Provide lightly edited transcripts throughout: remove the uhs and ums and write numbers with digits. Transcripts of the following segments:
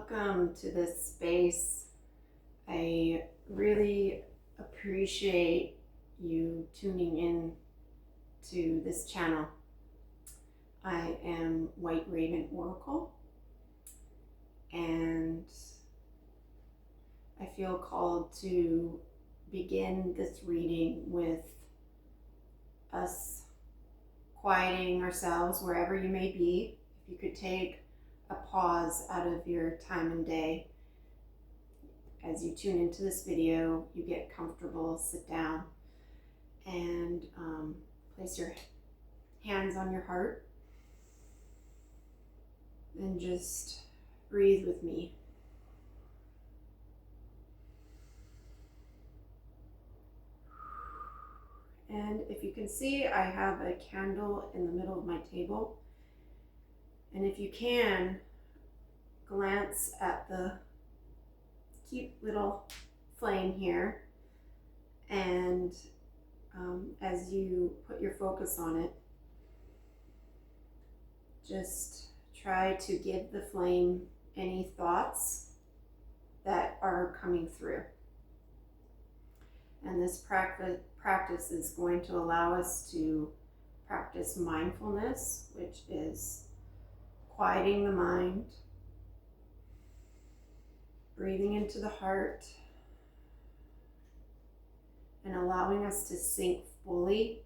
Welcome to this space. I really appreciate you tuning in to this channel. I am White Raven Oracle, and I feel called to begin this reading with us quieting ourselves wherever you may be. If you could take a pause out of your time and day as you tune into this video, you get comfortable, sit down, and place your hands on your heart and just breathe with me. And if you can see, I have a candle in the middle of my table. And if you can, glance at the cute little flame here. And as you put your focus on it, just try to give the flame any thoughts that are coming through. And this practice is going to allow us to practice mindfulness, which is quieting the mind, breathing into the heart, and allowing us to sink fully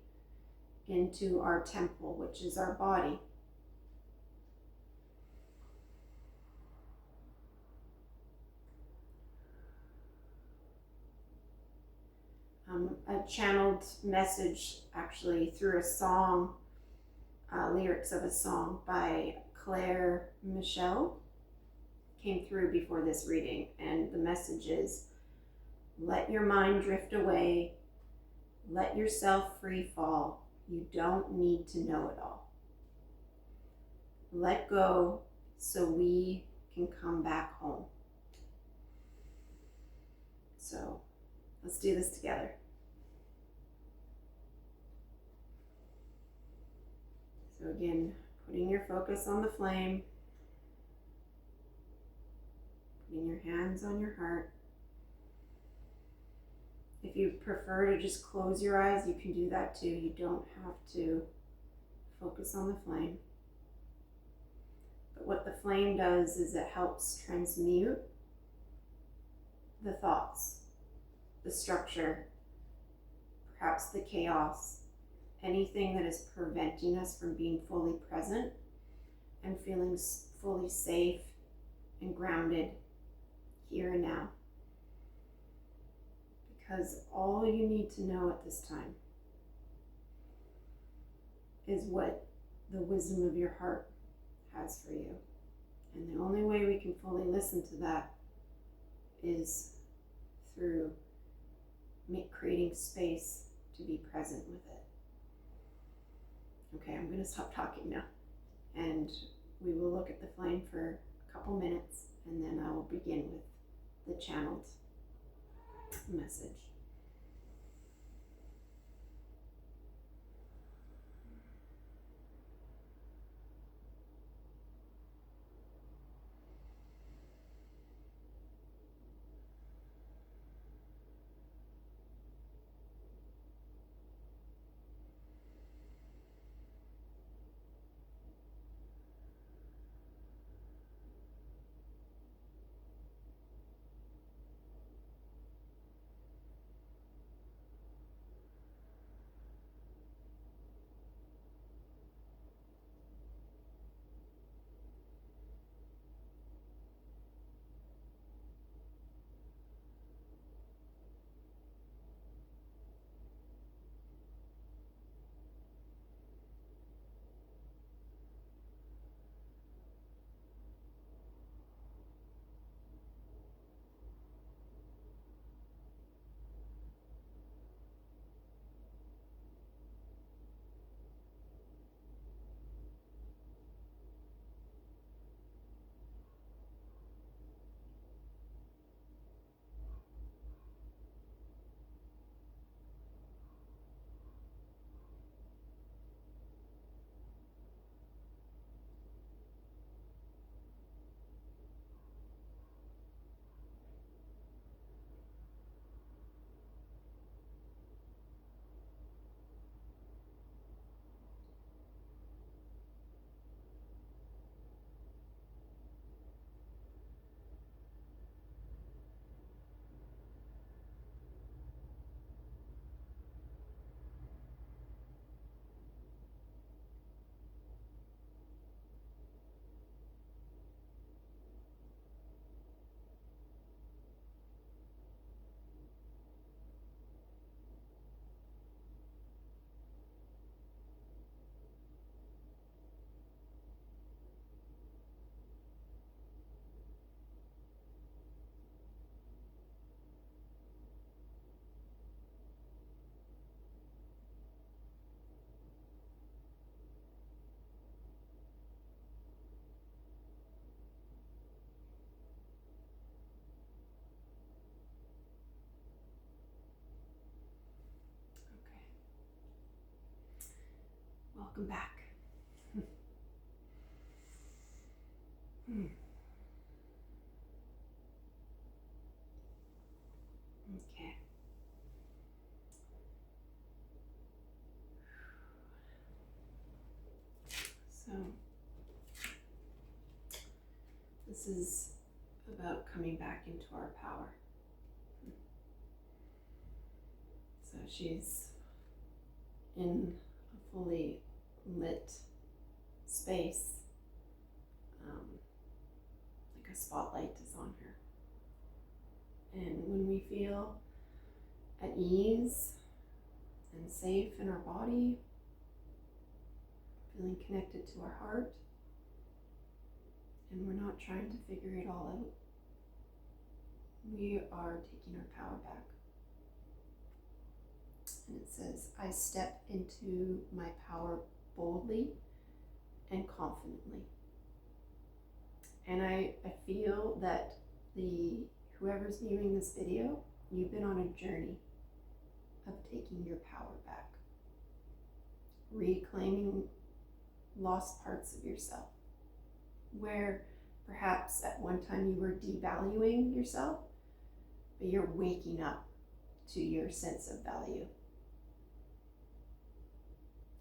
into our temple, which is our body. A channeled message actually through a song, lyrics of a song by Claire Michelle came through before this reading, and the message is, let your mind drift away, let yourself free fall, you don't need to know it all. Let go so we can come back home. So let's do this together. So again, putting your focus on the flame, putting your hands on your heart. If you prefer to just close your eyes, you can do that too. You don't have to focus on the flame. But what the flame does is it helps transmute the thoughts, the structure, perhaps the chaos, anything that is preventing us from being fully present and feeling fully safe and grounded here and now. Because all you need to know at this time is what the wisdom of your heart has for you. And the only way we can fully listen to that is through creating space to be present with it. Okay, I'm going to stop talking now, and we will look at the flame for a couple minutes, and then I will begin with the channeled message. Welcome back. Okay. So, this is about coming back into our power. So she's in a fully lit space, like a spotlight is on her. And when we feel at ease and safe in our body, feeling connected to our heart, and we're not trying to figure it all out, we are taking our power back. And it says, I step into my power boldly and confidently. And I feel that whoever's viewing this video, you've been on a journey of taking your power back, reclaiming lost parts of yourself, where perhaps at one time you were devaluing yourself, but you're waking up to your sense of value.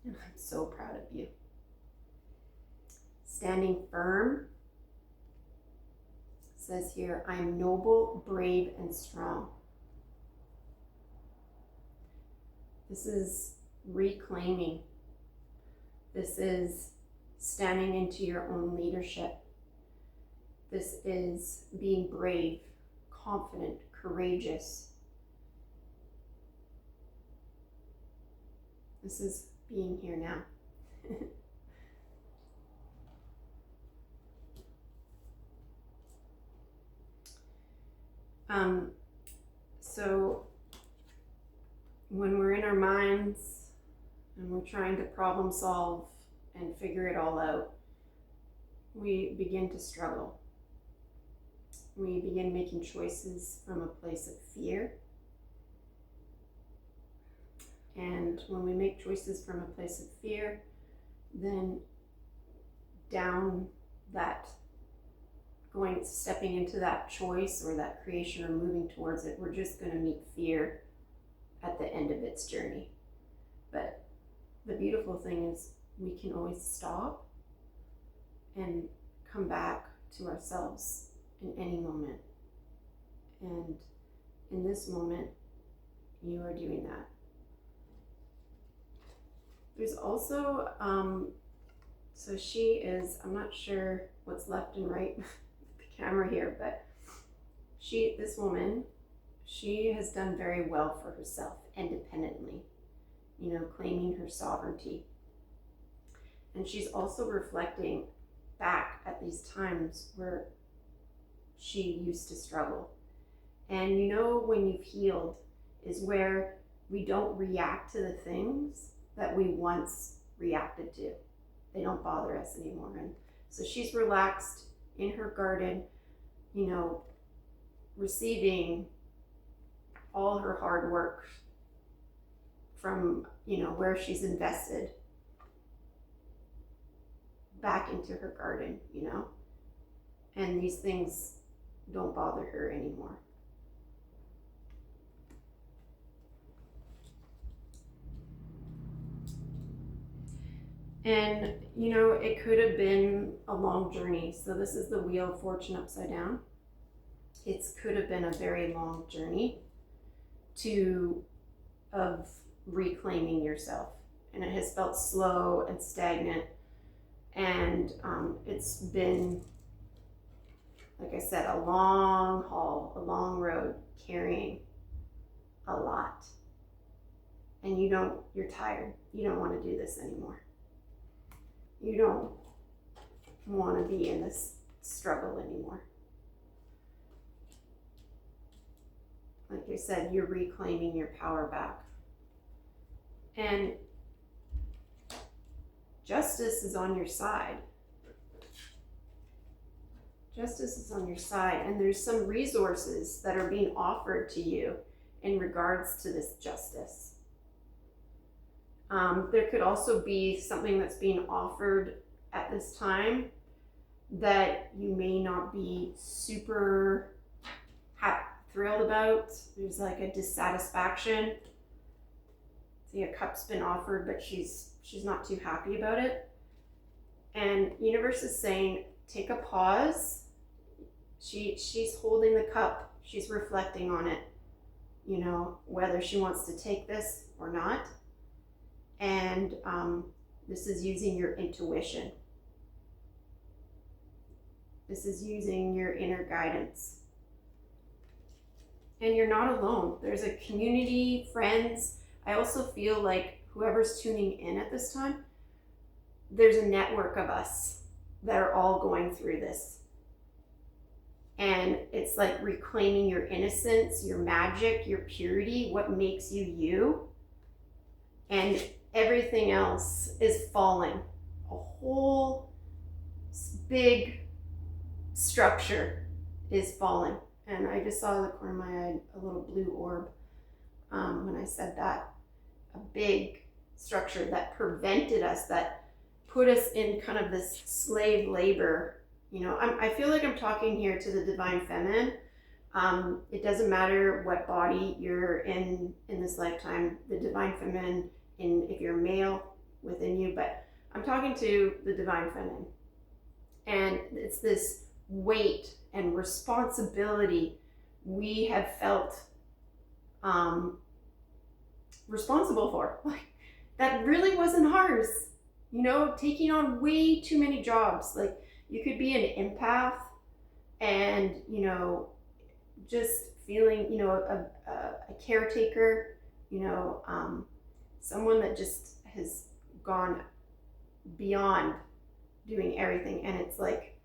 And I'm so proud of you. Standing firm, says here, I'm noble, brave, and strong. This is reclaiming. This is standing into your own leadership. This is being brave, confident, courageous. This is being here now. So when we're in our minds and we're trying to problem solve and figure it all out, we begin to struggle. We begin making choices from a place of fear. And when we make choices from a place of fear, then stepping into that choice or that creation or moving towards it, we're just going to meet fear at the end of its journey. But the beautiful thing is we can always stop and come back to ourselves in any moment. And in this moment, you are doing that. There's also, so she is, I'm not sure what's left and right with the camera here, but this woman, she has done very well for herself independently, claiming her sovereignty. And she's also reflecting back at these times where she used to struggle. And when you've healed is where we don't react to the things that we once reacted to. They don't bother us anymore. And so she's relaxed in her garden, receiving all her hard work from, where she's invested back into her garden, and these things don't bother her anymore. And, it could have been a long journey. So this is the Wheel of Fortune upside down. It could have been a very long journey of reclaiming yourself. And it has felt slow and stagnant. And it's been, like I said, a long haul, a long road, carrying a lot. And you're tired. You don't want to do this anymore. You don't want to be in this struggle anymore. Like I said, you're reclaiming your power back. And justice is on your side. Justice is on your side, and there's some resources that are being offered to you in regards to this justice. There could also be something that's being offered at this time that you may not be super thrilled about. There's like a dissatisfaction. See, a cup's been offered, but she's not too happy about it. And universe is saying, take a pause. She's holding the cup. She's reflecting on it, you know, whether she wants to take this or not. And this is using your intuition. This is using your inner guidance. And you're not alone. There's a community, friends. I also feel like whoever's tuning in at this time, there's a network of us that are all going through this. And it's like reclaiming your innocence, your magic, your purity, what makes you you. And everything else is falling. A whole big structure is falling. And I just saw in the corner of my eye a little blue orb when I said that. A big structure that prevented us, that put us in kind of this slave labor. You know, I feel like I'm talking here to the divine feminine. It doesn't matter what body you're in this lifetime, the divine feminine, if you're male within you, but I'm talking to the divine feminine. And it's this weight and responsibility we have felt responsible for. Like, that really wasn't ours. You know, taking on way too many jobs. Like, you could be an empath and, you know, just feeling, you know, a caretaker, you know, someone that just has gone beyond doing everything. And it's like,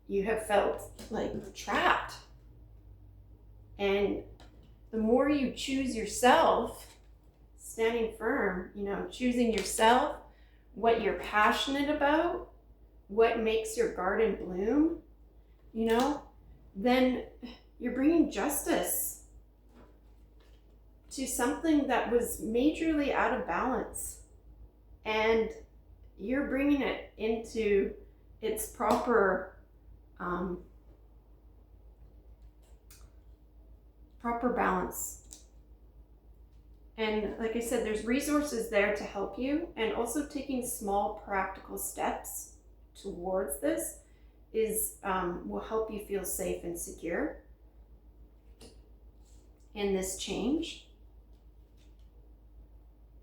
you have felt like trapped. And the more you choose yourself, standing firm, you know, choosing yourself, what you're passionate about, what makes your garden bloom, you know, then you're bringing justice to something that was majorly out of balance. And you're bringing it into its proper balance. And like I said, there's resources there to help you, and also taking small practical steps towards this will help you feel safe and secure in this change.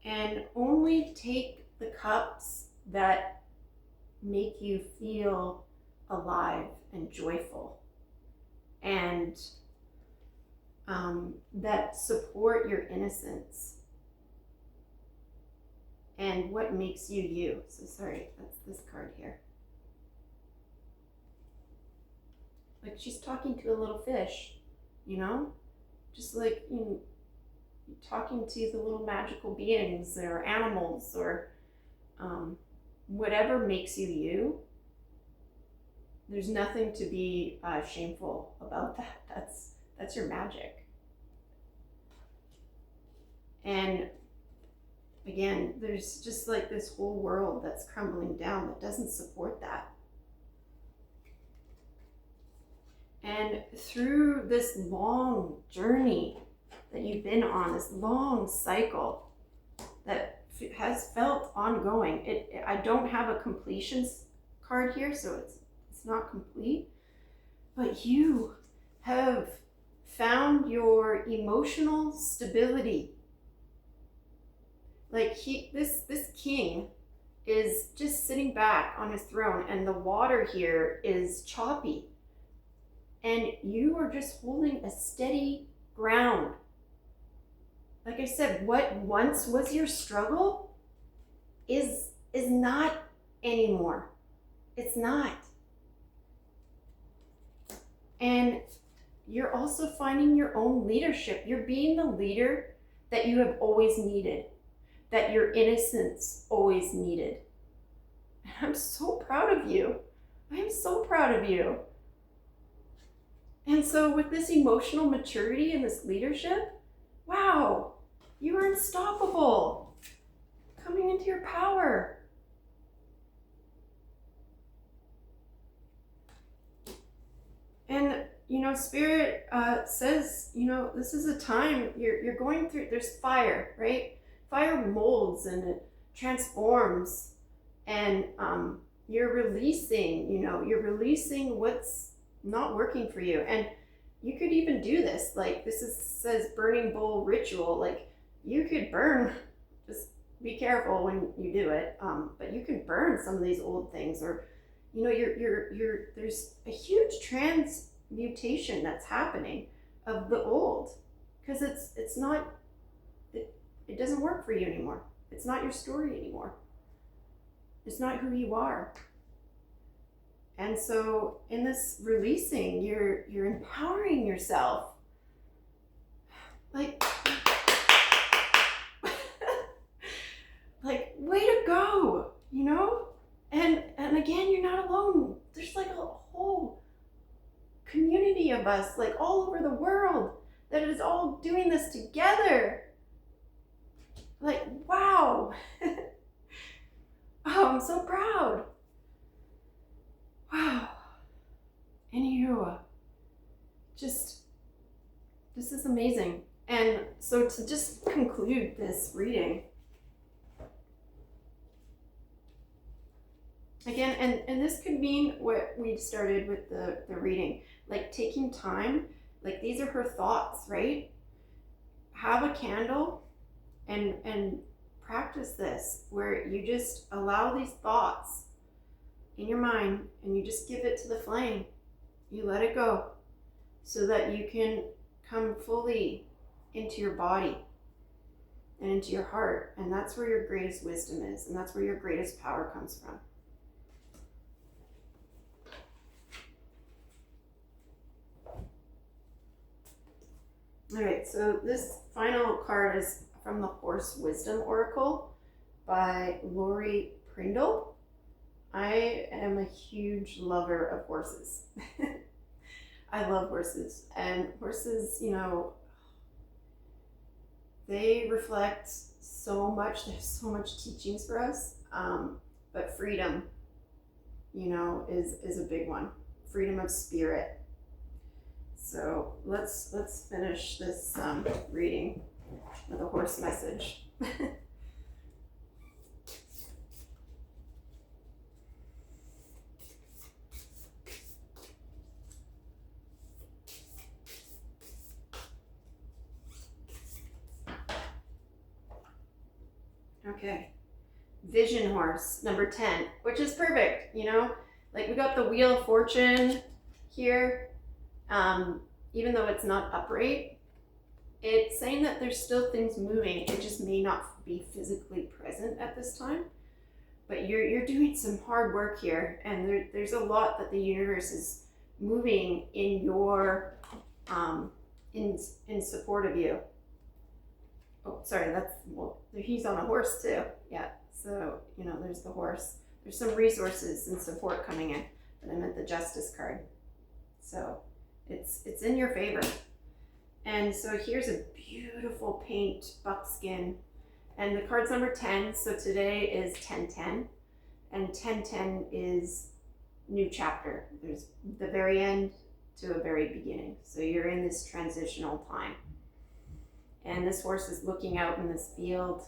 And only take the cups that make you feel alive and joyful, and that support your innocence and what makes you you. So sorry, that's this card here. Like, she's talking to a little fish, you know, just like, you know, talking to the little magical beings or animals or whatever makes you you. There's nothing to be shameful about that. That's your magic. And again, there's just like this whole world that's crumbling down that doesn't support that. And through this long journey that you've been on, this long cycle that has felt ongoing, I don't have a completion card here, so it's not complete, but you have found your emotional stability. Like, this king is just sitting back on his throne, and the water here is choppy, and you are just holding a steady ground. Like I said, what once was your struggle is not anymore. It's not. And you're also finding your own leadership. You're being the leader that you have always needed, that your innocence always needed. And I'm so proud of you. I am so proud of you. And so with this emotional maturity and this leadership, wow, you are unstoppable. coming into your power. And, Spirit says, this is a time you're going through, there's fire, right? Fire molds and it transforms. And you're releasing what's not working for you. And you could even do this, like says burning bowl ritual, like you could burn, just be careful when you do it, but you can burn some of these old things, or there's a huge transmutation that's happening of the old, because it doesn't work for you anymore. It's not your story anymore. It's not who you are. And so in this releasing, you're empowering yourself. Like way to go, And again, you're not alone. There's like a whole community of us, like all over the world, that is all doing this together. Like, wow. Oh, I'm so proud. Wow. Anywho, this is amazing. And so to just conclude this reading, again, and this could mean what we started with the reading, like taking time, like these are her thoughts, right? Have a candle and practice this, where you just allow these thoughts in your mind and you just give it to the flame. You let it go so that you can come fully into your body and into your heart. And that's where your greatest wisdom is, and that's where your greatest power comes from. All right, so this final card is from the Horse Wisdom Oracle by Laurie, Prindle. I am a huge lover of horses. I love horses, and horses, they reflect so much. They have so much teachings for us, but freedom, is a big one. Freedom of spirit. So let's finish this reading with a horse message. Okay, Vision Horse, number 10, which is perfect, like we got the Wheel of Fortune here, even though it's not upright, it's saying that there's still things moving, it just may not be physically present at this time, but you're doing some hard work here, and there's a lot that the universe is moving in your, in support of you. Oh, sorry, he's on a horse too. Yeah, so, there's the horse. There's some resources and support coming in, but I meant the Justice card. So it's in your favor. And so here's a beautiful paint buckskin. And the card's number 10, so today is 1010. And 1010 is new chapter. There's the very end to a very beginning. So you're in this transitional time. And this horse is looking out in this field,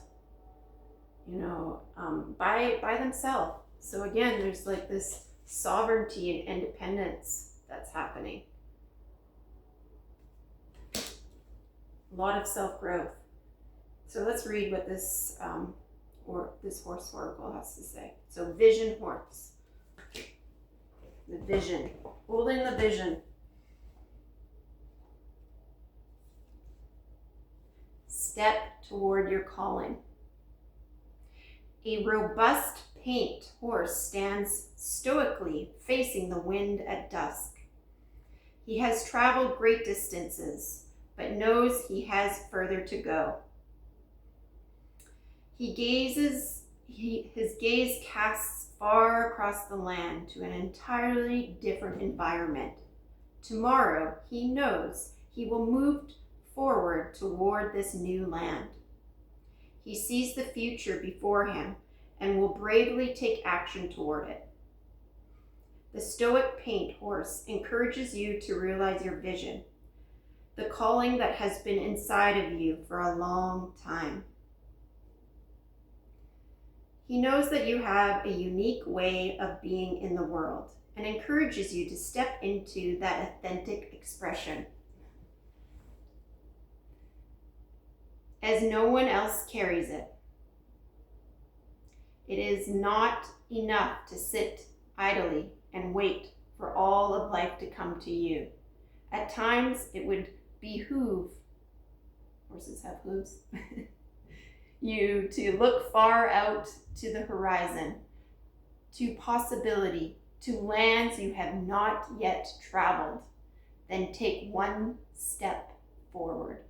by themselves. So again, there's like this sovereignty and independence that's happening. A lot of self-growth. So let's read what this horse oracle has to say. So Vision Horse. The vision. Holding the vision. Step toward your calling. A robust paint horse stands stoically facing the wind at dusk. He has traveled great distances, but knows he has further to go. His gaze casts far across the land to an entirely different environment. Tomorrow, he knows he will move forward toward this new land. He sees the future before him and will bravely take action toward it. The stoic paint horse encourages you to realize your vision, the calling that has been inside of you for a long time. He knows that you have a unique way of being in the world and encourages you to step into that authentic expression. As no one else carries it. It is not enough to sit idly and wait for all of life to come to you. At times, it would behoove, horses have hooves, you to look far out to the horizon, to possibility, to lands you have not yet traveled. Then take one step forward.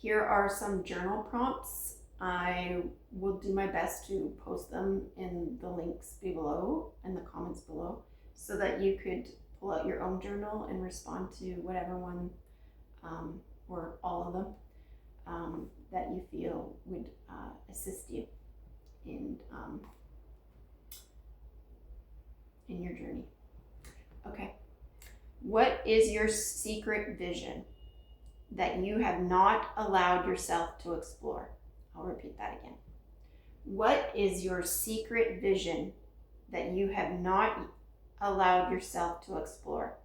Here are some journal prompts. I will do my best to post them in the links below and the comments below so that you could pull out your own journal and respond to whatever one or all of them that you feel would assist you in your journey. Okay. What is your secret vision that you have not allowed yourself to explore? I'll repeat that again. What is your secret vision that you have not allowed yourself to explore?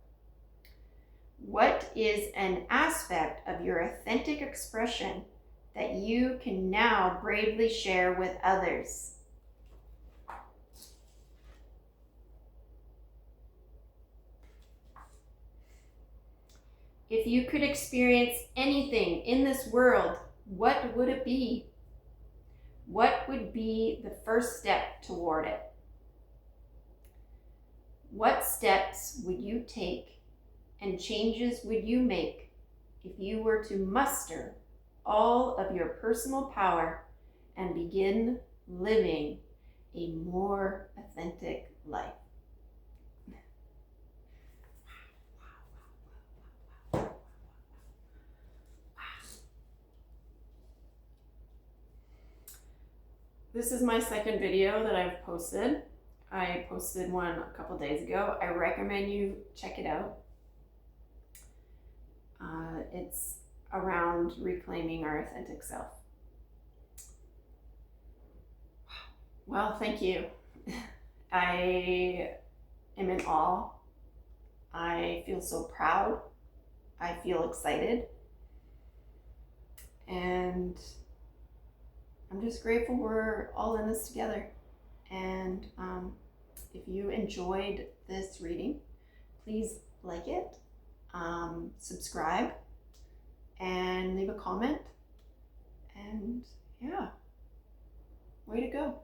What is an aspect of your authentic expression that you can now bravely share with others? If you could experience anything in this world, what would it be? What would be the first step toward it? What steps would you take and changes would you make if you were to muster all of your personal power and begin living a more authentic life? This is my second video that I've posted. I posted one a couple days ago. I recommend you check it out. It's around reclaiming our authentic self. Well, thank you. I am in awe. I feel so proud. I feel excited. And I'm just grateful we're all in this together. And if you enjoyed this reading, please like it, subscribe, and leave a comment. And yeah, way to go.